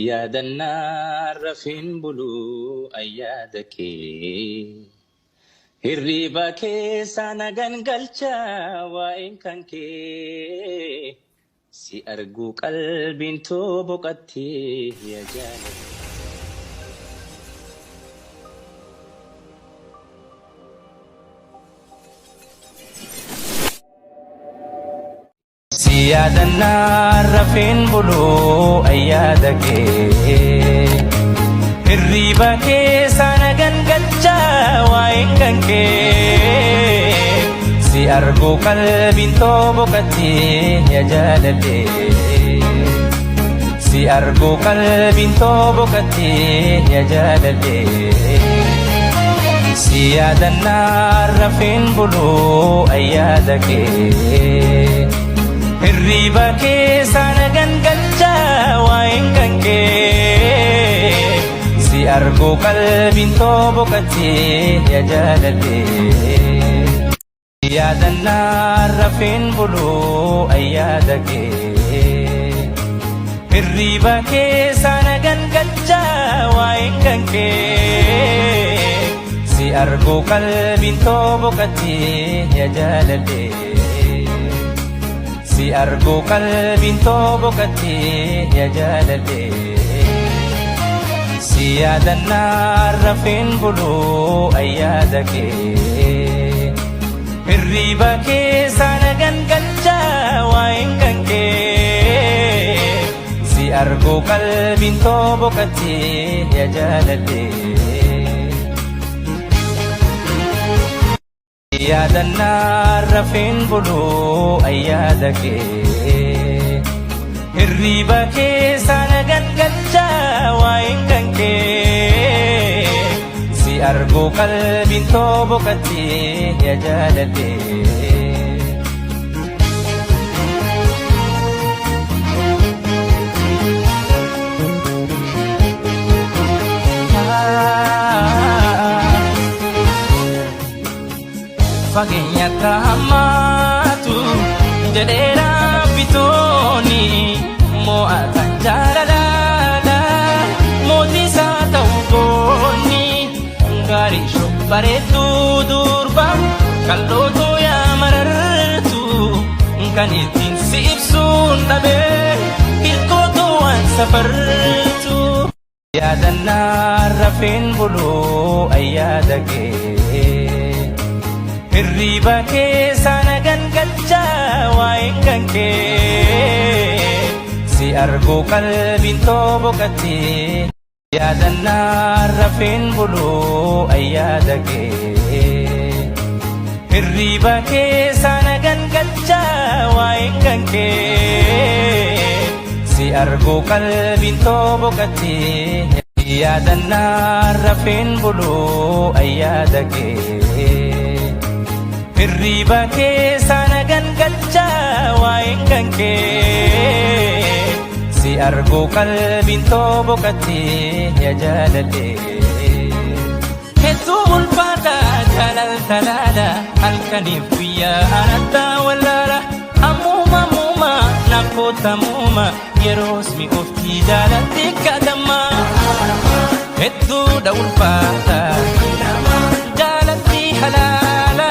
Siyaadannaa rafin buluu ayyaada kee. Hirriba keessa nagan galcha waa'een kan kee. Si arguu qalbiin too boqattee yaa jaalladhe. Siyaadannaa rafin buluu ayyaada kee. Hirriba keessa nagan galcha waa'een kan kee. Si arguu qalbiin too boqattee yaa jaalladhe. Si arguu qalbiin too boqattee yaa jaalladhe. Siyaadannaa rafin buluu ayyaada kee. Hirriba keessa nagan galcha waa'een kan kee. Si arguu qalbiin too boqattee yaa jaalladhe. Siyaadannaa rafin buluu ayyaada kee. Hirriba keessa nagan galcha waa'een kan kee. Si arguu qalbiin too boqattee yaa jaalladhe. Si arguu qalbiin too boqattee yaa jaalladhe. Siyaadannaa rafin buluu ayyaada kee. Hirriba keessa nagan galcha waa'een kan kee. Si arguu qalbiin too boqattee yaa jaalladhe. Siyaadannaa rafin buluu ayyaada kee. Hirriba keessa nagan galcha waa'een kan kee. Si arguu qalbiin too boqattee yaa jaalladhe. Fageenya taamaatu jedheera bitooni mo'atan jaalalaadha mootii isaa ta'uu goonni gaarii shobbareedduu durba qal'ootu yaa marartu kan ittiin si ibsuun dhabee hirkootu waan safartu. Siyaadannaa rafin buluu ayyaada kee. Hirriba keessa nagan galcha waa'een kan kee. Si arguu qalbiin too boqattee. Siyaadannaa rafin buluu ayyaada kee. Hirriba keessa nagan galcha waa'een kan kee. Si arguu qalbiin too boqattee. Siyaadannaa rafin buluu ayyaada kee. Hirriba keessa nagan galcha waa'een kan kee. Si arguu qalbiin too boqattee yaa jaalladhe. Hedduu ulfaata jaalaltalaadha halkaniif guyyaa anatta wallaala. Ammuma nakkootamuuma yeroos mi'ooftii jaalatti kadhamma. Hedduudha ulfaata jaalatti halaala.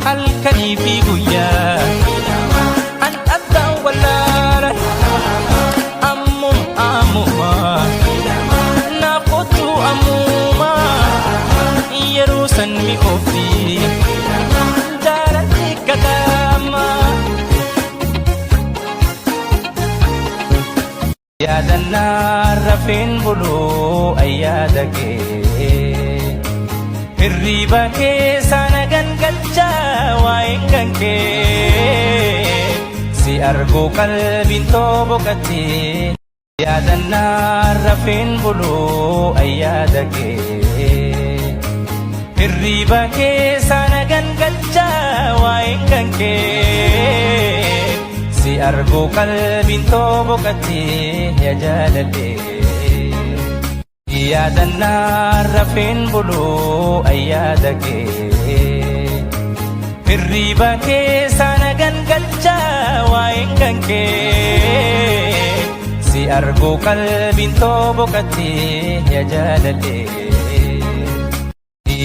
Halkanii fi guyyaa an adda wallaala. Ammuma naafootu ammuma yeroo san mi'ooftii jaalatti kadhamma. Siyaadannaa rafin buluu ayyaada kee. Hirriba keessa nagan galcha waa'een kan kee. Si arguu qalbiin too boqattee. Siyaadannaa rafin buluu ayyaada kee. Hirriba keessa nagan galcha waa'een kan kee. Si arguu qalbiin too boqattee yaa jaalladhe. Siyaadannaa rafin buluu ayyaada kee. Hirriba keessa nagan galcha waa'een kan kee. argu qalbiin boqattee yaa jaalallee.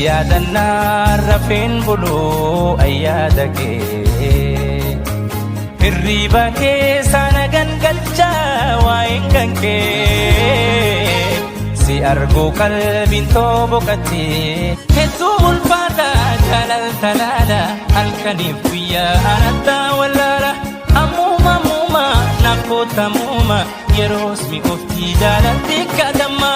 Yaadannaa rafeen buluu ayyaada kee hirriba keessa na gangalchaa waa'een kan kee si argu qalbiin boqattee hedduu ulfaata jaalalta laala halkaniif guyyaa anatta wallaala ammuma nakootamuuma yeroos mi'ooftii jaalatti kadhamma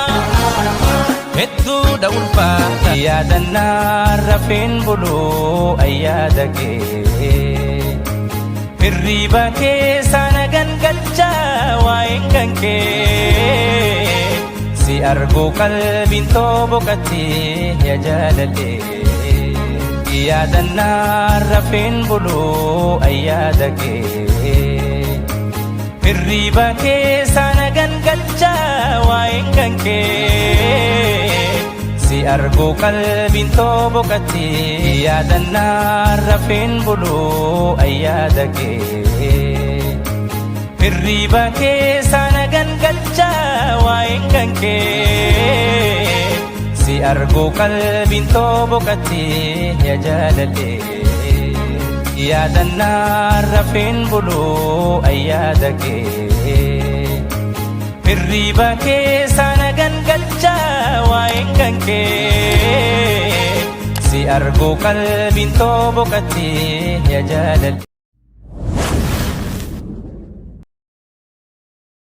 hedduudha ulfaata yaadannaa rafeen buluu ayyaada kee hirriba keessa na gangalchaa waa'een kan kee si argu qalbiin boqattee yaa jaalallee. Yaadannaa rafeen buluu ayyaada kee hirriba keessa na gangalchaa waa'een kan kee si argu qalbiin boqattee yaadannaa rafeen buluu ayyaada kee hirriba keessa na gangalchaa waa'een kan kee si argu qalbiin boqattee yaa jaalallee. Yaadannaa rafeen buluu ayyaada kee hirriba keessa na gangalchaa waa'een kan kee si argu qalbiin boqattee yaa jaalallee.